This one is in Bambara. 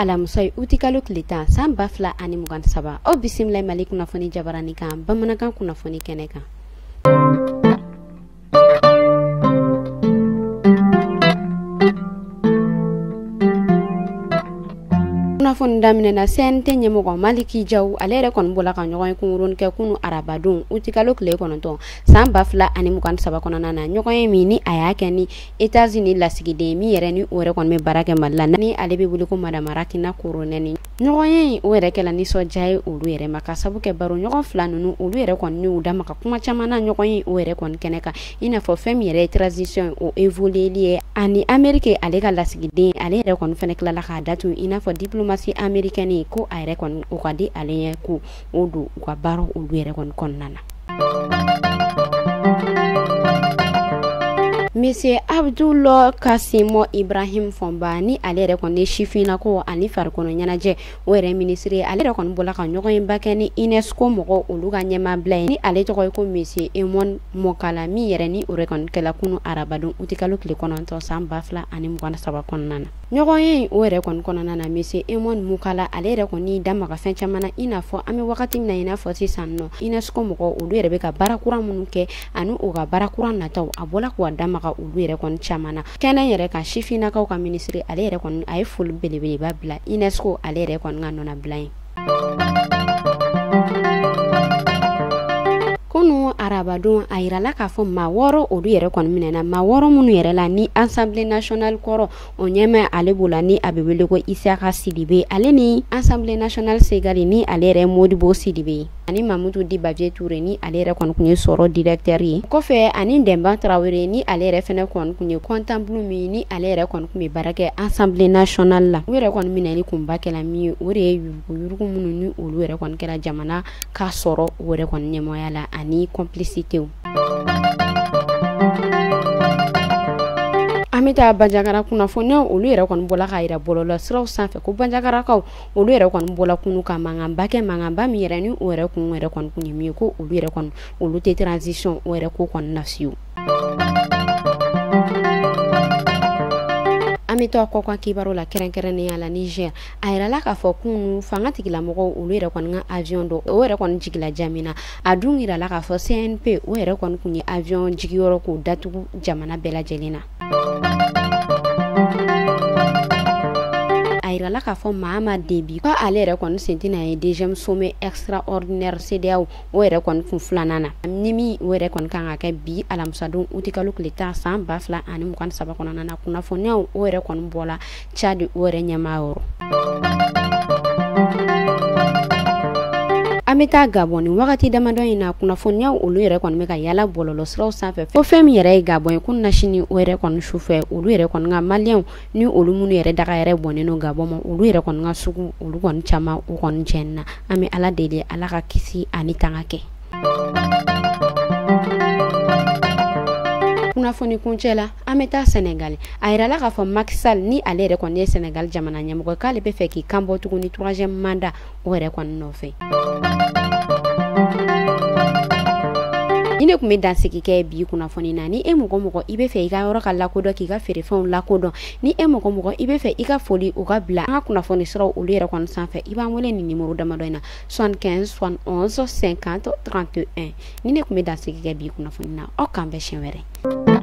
alamusai utikalo kilita san bafla ani mugan saba o bisimilai malik kunnafoni jabarani kan bamanankan kunnafoni kɛnɛ kan. Kunnafoni daminɛna CNT ɲɛmɔgɔ Maliki Jaw ale yɛrɛ kɔni bɔla ka ɲɔgɔn ye kunkurunin kɛ kunu arabadon utikalo tile 9 san 2023 kɔnɔna na ɲɔgɔn ye min ni a y'a kɛ ni États-Unis lasigiden min yɛrɛ ni o yɛrɛ kɔni bɛ baara kɛ Mali la ni ale bɛ wele ko Madame Rakina Koroneni ɲɔgɔn ye o yɛrɛ kɛla nisɔndiya ye olu yɛrɛ ma ka sabu kɛ baro ɲɔgɔn fila ninnu olu yɛrɛ kɔni ni u da ma ka kuma caman na ɲɔgɔn ye o yɛrɛ kɔni kɛnɛ kan i n'a fɔ fɛn min yɛrɛ ye transition o évolueli ye ani Amérique ale ka lasigiden ale yɛrɛ kɔni fɛnɛ tilala k'a datu i n'a fɔ diplomatie américaine ko a yɛrɛ kɔni o ka di ale ɲɛ ko o don u ka baara olu yɛrɛ kɔni kɔnɔna na. Monsieur Abdullah Kasimo Ibrahim Fomba ni ale yɛrɛ kɔni sifina ko ani farikolo ɲɛnajɛ o yɛrɛ ministre ale yɛrɛ kɔni bɔla ka ɲɔgɔn ye bakɛ ni UNESCO mɔgɔ olu ka ɲɛmaa bila ye ni ale tɔgɔ ye ko Monsieur Emon Mokala min yɛrɛ ni o yɛrɛ kɔni kɛla kunu arabadon utikalo tile 9 san 2023 kɔnɔna na. ɲɔgɔn ye o yɛrɛ kɔni kɔnɔna na Monsieur Emon Mokala ale yɛrɛ kɔni da maga fɛn caman na i n'a fɔ an bɛ wagati min na i n'a fɔ sisan nɔ UNESCO mɔgɔ olu yɛrɛ bɛ ka baara kura minnu kɛ ani o ka baara kura nataw a bɔla k'u da maga olu yɛrɛ kɔni caman na kɛnɛ yɛrɛ kan sifinnakaw ka ministre ale yɛrɛ kɔni a ye foli belebeleba bila UNESCO ale yɛrɛ kɔni ka nɔnɔ bila ye. Kunu arabadon a yirala k'a fɔ maa 6 olu yɛrɛ kɔni minɛna maa 6 minnu yɛrɛ la ni Assemblée nationale kɔrɔ o ɲɛmɛ ale b'o la ni a bɛ wele ko Isaka Sidibe ale ni Assemblée nationale Segari ni ale yɛrɛ Modibo Sidibe ani Mamutu Dibabie Touré ni ale yɛrɛ kɔni kun ye sɔrɔ directeur ye kɔfɛ ani Demba Traoré ni ale yɛrɛ fɛnɛ kɔni kun ye comptable min ni ale yɛrɛ kɔni kun bɛ baara kɛ Assemblée nationale la u yɛrɛ kɔni minɛni kunba kɛla min ye o de ye yurugu minnu ni olu yɛrɛ kɔni kɛra jamana ka sɔrɔ o yɛrɛ kɔni ɲɛmɔgɔya la ani complicité. Amita Banjagara kunnafoniyaw olu yɛrɛ kɔni bɔla ka yira bɔlɔlɔ siraw sanfɛ ko Banjagarakaw olu yɛrɛ kɔni bɔla kunu ka mankanba kɛ mankanba min yɛrɛ ni o yɛrɛ kun yɛrɛ kɔni kun ye min ye ko olu yɛrɛ kɔni olu tɛ transition o yɛrɛ ko kɔni na fiyewu. An bɛ to kɔ kan kibaru la kɛrɛnkɛrɛnnenya la Niger a yirala k'a fɔ kunu fanga tigilamɔgɔw olu yɛrɛ kɔni ka avion dɔ o yɛrɛ kɔni jigila Jamina a dun yirala k'a fɔ CNP o yɛrɛ kɔni kun ye avion jigiyɔrɔ k'o datugu jamana bɛɛ lajɛlen na. A yirala k'a fɔ Mahama Déby ko ale yɛrɛ kɔni sen tɛna ye deuxième sommet extraordinaire CEDEAO o yɛrɛ kɔni kun filanan na ni min o yɛrɛ kɔni kan ka kɛ bi alamisadon utikalo tile 10 san 2023 kɔnɔna na kunnafoniyaw o yɛrɛ kɔni bɔla Tchad o yɛrɛ ɲɛmaa yɔrɔ. An bɛ taa Gabon ni wagati damadɔ in na kunnafoniyaw olu yɛrɛ kɔni bɛ ka yala bɔlɔlɔ siraw sanfɛ fo fɛn min yɛrɛ ye Gabon ye kunun na sini o yɛrɛ kɔni sufɛ olu yɛrɛ kɔni ka maliyɛnw ni olu minnu yɛrɛ daga yɛrɛ bɔnnen no Gabon ma olu yɛrɛ kɔni ka sugu olu kɔni caman o kɔni tiɲɛni na an bɛ Ala deli Ala ka kisi ani tanga kɛ. Kunnafoni kuncɛ la an bɛ taa Senegal a yirala k'a fɔ Macky Sall ni ale yɛrɛ kɔni ye Senegal jamana ɲɛmɔgɔ k'ale bɛ fɛ k'i kanbɔ tuguni 3e mandat o yɛrɛ kɔni nɔfɛ. Ni ne kun bɛ dansigi kɛ bi kunnafoni na ni e mɔgɔ mɔgɔ i bɛ fɛ i ka yɔrɔ ka lakodɔn k'i ka feerefɛnw lakodɔn ni e mɔgɔ mɔgɔ i bɛ fɛ i ka foli o ka bila an ka kunnafoni siraw olu yɛrɛ kɔni sanfɛ i b'an wele ni numéro damadɔ in na 75 71 50 31 ni ne kun bɛ dansigi kɛ bi kunnafoni na aw k'an bɛn siɲɛ wɛrɛ.